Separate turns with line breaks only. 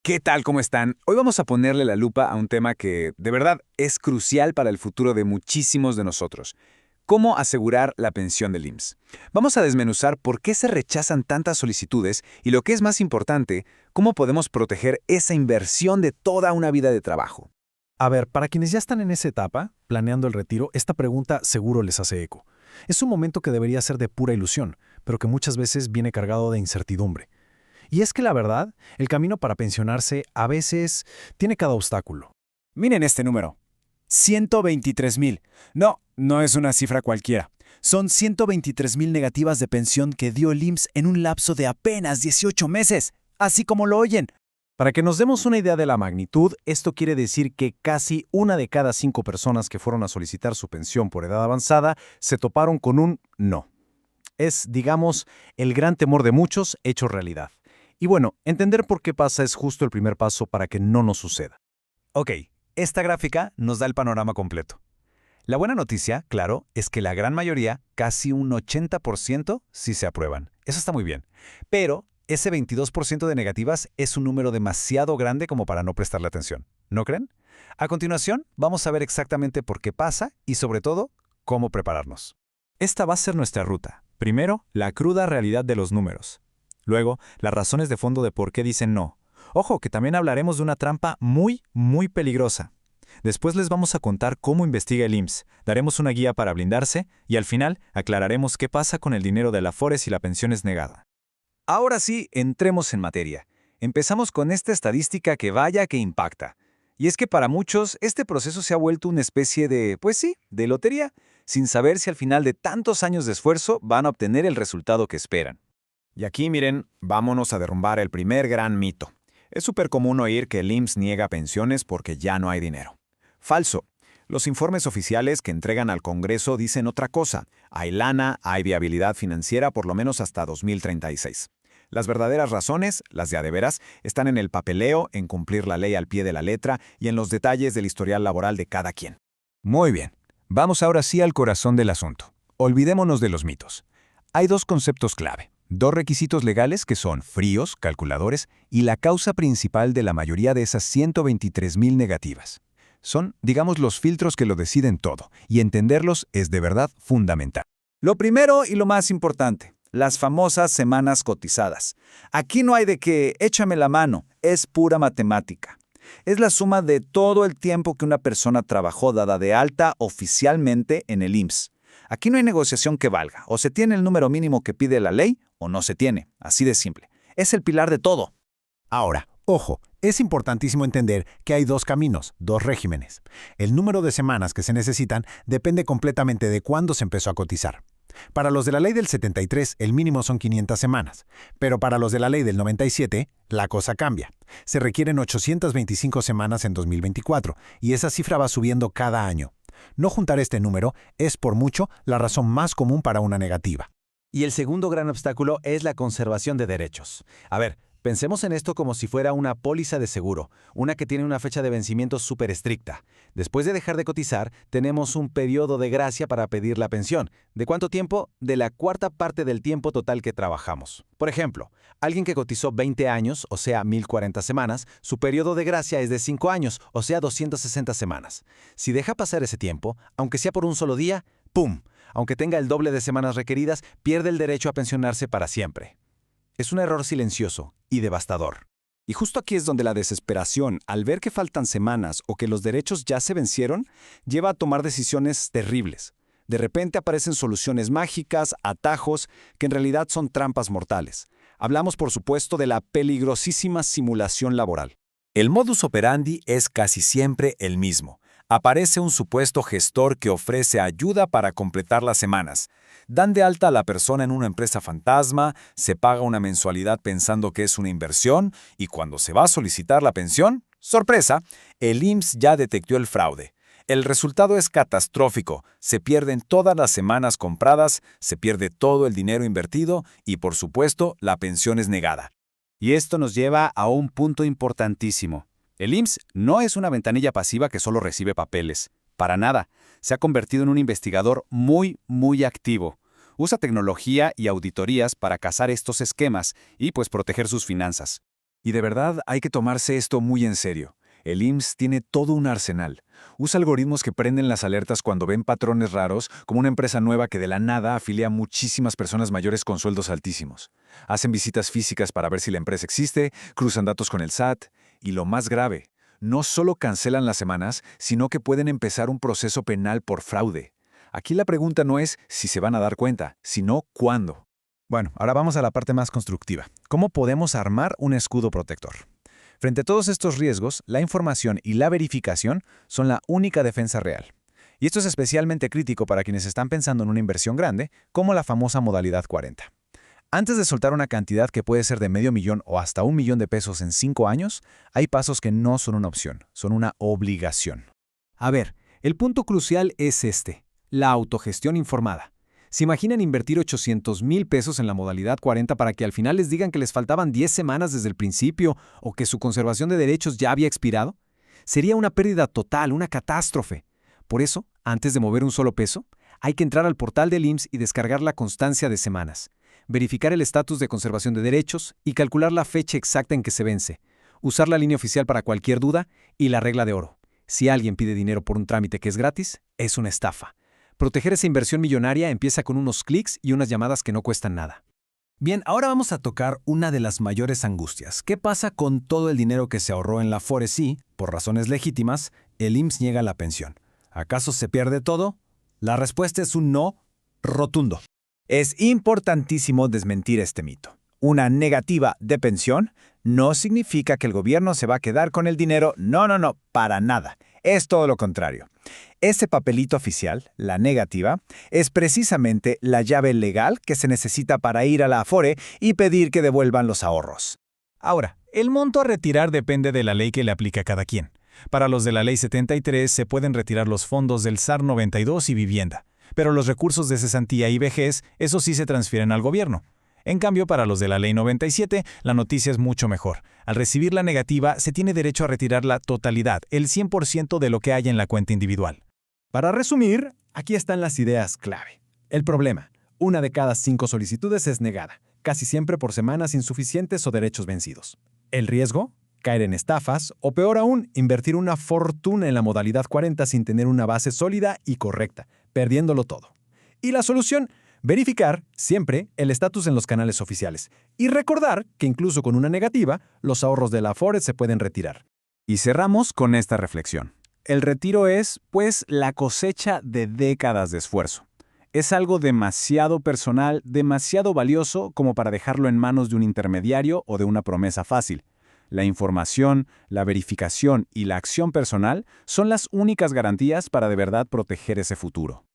¿Qué tal? ¿Cómo están? Hoy vamos a ponerle la lupa a un tema que, de verdad, es crucial para el futuro de muchísimos de nosotros. ¿Cómo asegurar la pensión del IMSS? Vamos a desmenuzar por qué se rechazan tantas solicitudes y, lo que es más importante, cómo podemos proteger esa inversión de toda una vida de trabajo.
A ver, para quienes ya están en esa etapa, planeando el retiro, esta pregunta seguro les hace eco. Es un momento que debería ser de pura ilusión, pero que muchas veces viene cargado de incertidumbre. Y es que la verdad, el camino para pensionarse a veces tiene cada obstáculo.
Miren este número. 123,000. No, no es una cifra cualquiera. Son 123,000 negativas de pensión que dio el IMSS en un lapso de apenas 18 meses. Así como lo oyen.
Para que nos demos una idea de la magnitud, esto quiere decir que casi una de cada 5 personas que fueron a solicitar su pensión por edad avanzada se toparon con un no. Es, digamos, el gran temor de muchos hecho realidad. Y bueno, entender por qué pasa es justo el primer paso para que no nos suceda.
Ok, esta gráfica nos da el panorama completo. La buena noticia, claro, es que la gran mayoría, casi un 80%, sí se aprueban. Eso está muy bien. Pero ese 22% de negativas es un número demasiado grande como para no prestarle atención. ¿No creen? A continuación, vamos a ver exactamente por qué pasa y, sobre todo, cómo prepararnos.
Esta va a ser nuestra ruta. Primero, la cruda realidad de los números. Luego, las razones de fondo de por qué dicen no. Ojo, que también hablaremos de una trampa muy, muy peligrosa. Después les vamos a contar cómo investiga el IMSS, daremos una guía para blindarse y al final aclararemos qué pasa con el dinero de la Afores y la pensión es negada.
Ahora sí, entremos en materia. Empezamos con esta estadística que vaya que impacta. Y es que para muchos este proceso se ha vuelto una especie de, pues sí, de lotería, sin saber si al final de tantos años de esfuerzo van a obtener el resultado que esperan.
Y aquí, miren, vámonos a derrumbar el primer gran mito. Es súper común oír que el IMSS niega pensiones porque ya no hay dinero. Falso. Los informes oficiales que entregan al Congreso dicen otra cosa. Hay lana, hay viabilidad financiera por lo menos hasta 2036. Las verdaderas razones, las de a de veras, están en el papeleo, en cumplir la ley al pie de la letra y en los detalles del historial laboral de cada quien.
Muy bien. Vamos ahora sí al corazón del asunto. Olvidémonos de los mitos. Hay dos conceptos clave. Dos requisitos legales que son fríos, calculadores, y la causa principal de la mayoría de esas 123,000 negativas. Son, digamos, los filtros que lo deciden todo, y entenderlos es de verdad fundamental. Lo primero y lo más importante, las famosas semanas cotizadas. Aquí no hay de que échame la mano, es pura matemática. Es la suma de todo el tiempo que una persona trabajó dada de alta oficialmente en el IMSS. Aquí no hay negociación que valga, o se tiene el número mínimo que pide la ley, o no se tiene, así de simple. Es el pilar de todo.
Ahora, ojo, es importantísimo entender que hay dos caminos, dos regímenes. El número de semanas que se necesitan depende completamente de cuándo se empezó a cotizar. Para los de la ley del 73, el mínimo son 500 semanas, pero para los de la ley del 97, la cosa cambia. Se requieren 825 semanas en 2024, y esa cifra va subiendo cada año. No juntar este número es, por mucho, la razón más común para una negativa.
Y el segundo gran obstáculo es la conservación de derechos. A ver, pensemos en esto como si fuera una póliza de seguro, una que tiene una fecha de vencimiento súper estricta. Después de dejar de cotizar, tenemos un periodo de gracia para pedir la pensión. ¿De cuánto tiempo? De la cuarta parte del tiempo total que trabajamos. Por ejemplo, alguien que cotizó 20 años, o sea, 1040 semanas, su periodo de gracia es de 5 años, o sea, 260 semanas. Si deja pasar ese tiempo, aunque sea por un solo día, ¡pum! Aunque tenga el doble de semanas requeridas, pierde el derecho a pensionarse para siempre. Es un error silencioso y devastador.
Y justo aquí es donde la desesperación, al ver que faltan semanas o que los derechos ya se vencieron, lleva a tomar decisiones terribles. De repente aparecen soluciones mágicas, atajos, que en realidad son trampas mortales. Hablamos, por supuesto, de la peligrosísima simulación laboral.
El modus operandi es casi siempre el mismo. Aparece un supuesto gestor que ofrece ayuda para completar las semanas. Dan de alta a la persona en una empresa fantasma, se paga una mensualidad pensando que es una inversión y cuando se va a solicitar la pensión, ¡sorpresa!, el IMSS ya detectó el fraude. El resultado es catastrófico. Se pierden todas las semanas compradas, se pierde todo el dinero invertido y, por supuesto, la pensión es negada.
Y esto nos lleva a un punto importantísimo. El IMSS no es una ventanilla pasiva que solo recibe papeles. Para nada. Se ha convertido en un investigador muy, muy activo. Usa tecnología y auditorías para cazar estos esquemas y pues proteger sus finanzas.
Y de verdad hay que tomarse esto muy en serio. El IMSS tiene todo un arsenal. Usa algoritmos que prenden las alertas cuando ven patrones raros, como una empresa nueva que de la nada afilia a muchísimas personas mayores con sueldos altísimos. Hacen visitas físicas para ver si la empresa existe, cruzan datos con el SAT, y lo más grave, no solo cancelan las semanas, sino que pueden empezar un proceso penal por fraude. Aquí la pregunta no es si se van a dar cuenta, sino cuándo.
Bueno, ahora vamos a la parte más constructiva. ¿Cómo podemos armar un escudo protector? Frente a todos estos riesgos, la información y la verificación son la única defensa real. Y esto es especialmente crítico para quienes están pensando en una inversión grande, como la famosa modalidad 40. Antes de soltar una cantidad que puede ser de $500,000 o hasta $1,000,000 en 5 años, hay pasos que no son una opción, son una obligación.
A ver, el punto crucial es este, la autogestión informada. ¿Se imaginan invertir $800,000 en la modalidad 40 para que al final les digan que les faltaban 10 semanas desde el principio o que su conservación de derechos ya había expirado? Sería una pérdida total, una catástrofe. Por eso, antes de mover un solo peso, hay que entrar al portal del IMSS y descargar la constancia de semanas, verificar el estatus de conservación de derechos y calcular la fecha exacta en que se vence, usar la línea oficial para cualquier duda y la regla de oro. Si alguien pide dinero por un trámite que es gratis, es una estafa. Proteger esa inversión millonaria empieza con unos clics y unas llamadas que no cuestan nada. Bien, ahora vamos a tocar una de las mayores angustias. ¿Qué pasa con todo el dinero que se ahorró en la Afore si, por razones legítimas, el IMSS niega la pensión? ¿Acaso se pierde todo? La respuesta es un no rotundo.
Es importantísimo desmentir este mito. Una negativa de pensión no significa que el gobierno se va a quedar con el dinero. No, para nada. Es todo lo contrario. Ese papelito oficial, la negativa, es precisamente la llave legal que se necesita para ir a la Afore y pedir que devuelvan los ahorros.
Ahora, el monto a retirar depende de la ley que le aplica a cada quien. Para los de la Ley 73 se pueden retirar los fondos del SAR 92 y vivienda, pero los recursos de cesantía y vejez, eso sí se transfieren al gobierno. En cambio, para los de la Ley 97, la noticia es mucho mejor. Al recibir la negativa, se tiene derecho a retirar la totalidad, el 100% de lo que haya en la cuenta individual. Para resumir, aquí están las ideas clave. El problema: 1 de cada 5 solicitudes es negada, casi siempre por semanas insuficientes o derechos vencidos. El riesgo: caer en estafas o, peor aún, invertir una fortuna en la modalidad 40 sin tener una base sólida y correcta, perdiéndolo todo. Y la solución: verificar, siempre, el estatus en los canales oficiales. Y recordar que incluso con una negativa, los ahorros de la Afore se pueden retirar.
Y cerramos con esta reflexión. El retiro es, pues, la cosecha de décadas de esfuerzo. Es algo demasiado personal, demasiado valioso como para dejarlo en manos de un intermediario o de una promesa fácil. La información, la verificación y la acción personal son las únicas garantías para de verdad proteger ese futuro.